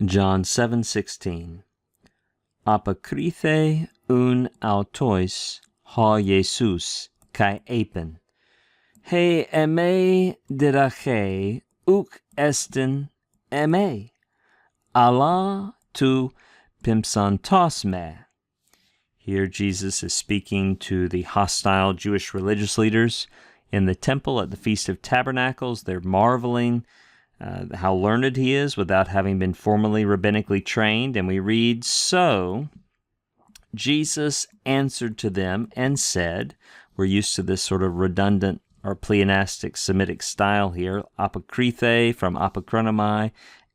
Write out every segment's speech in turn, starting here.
John 7:16. Apokrithe un autois ha Jesus kai epen. He eme dirache uk esten eme. Allah tu pimsantos me. Here Jesus is speaking to the hostile Jewish religious leaders in the temple at the Feast of Tabernacles. They're marveling how learned he is without having been formally rabbinically trained. And we read, "So Jesus answered to them and said," we're used to this sort of redundant or pleonastic Semitic style here, apokrithe from apokronomai,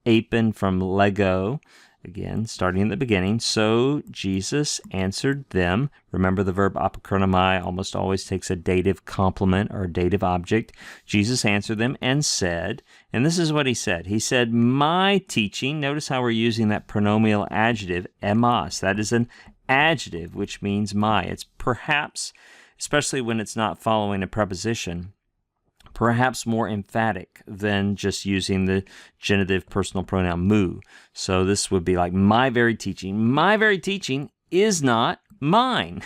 apen from lego, again, starting at the beginning. "So Jesus answered them." Remember, the verb apokronomai almost always takes a dative complement or a dative object. Jesus answered them and said, and this is what he said. He said, "My teaching," notice how we're using that pronominal adjective, emas. That is an adjective, which means my. It's perhaps, especially when it's not following a preposition, perhaps more emphatic than just using the genitive personal pronoun mu. So this would be like, my very teaching is not mine.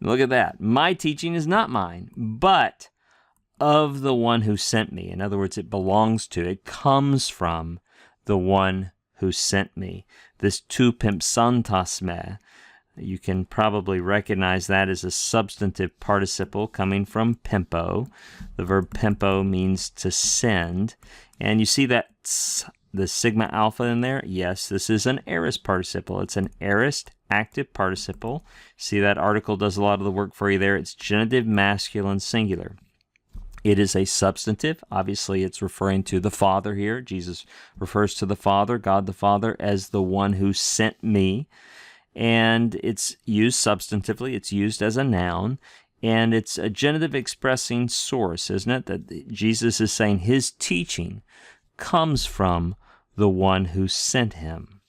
Look at that. My teaching is not mine, but of the one who sent me. In other words, it belongs to, it comes from the one who sent me. This tu pimpsantos me, you can probably recognize that as a substantive participle coming from pimpo. The verb pimpo means to send. And you see that the sigma alpha in there? Yes, this is an aorist participle. It's an aorist active participle. See, that article does a lot of the work for you there. It's genitive masculine singular. It is a substantive. Obviously, it's referring to the Father here. Jesus refers to the Father, God the Father, as the one who sent me. And it's used substantively. It's used as a noun. And it's a genitive expressing source, isn't it? That Jesus is saying his teaching comes from the one who sent him.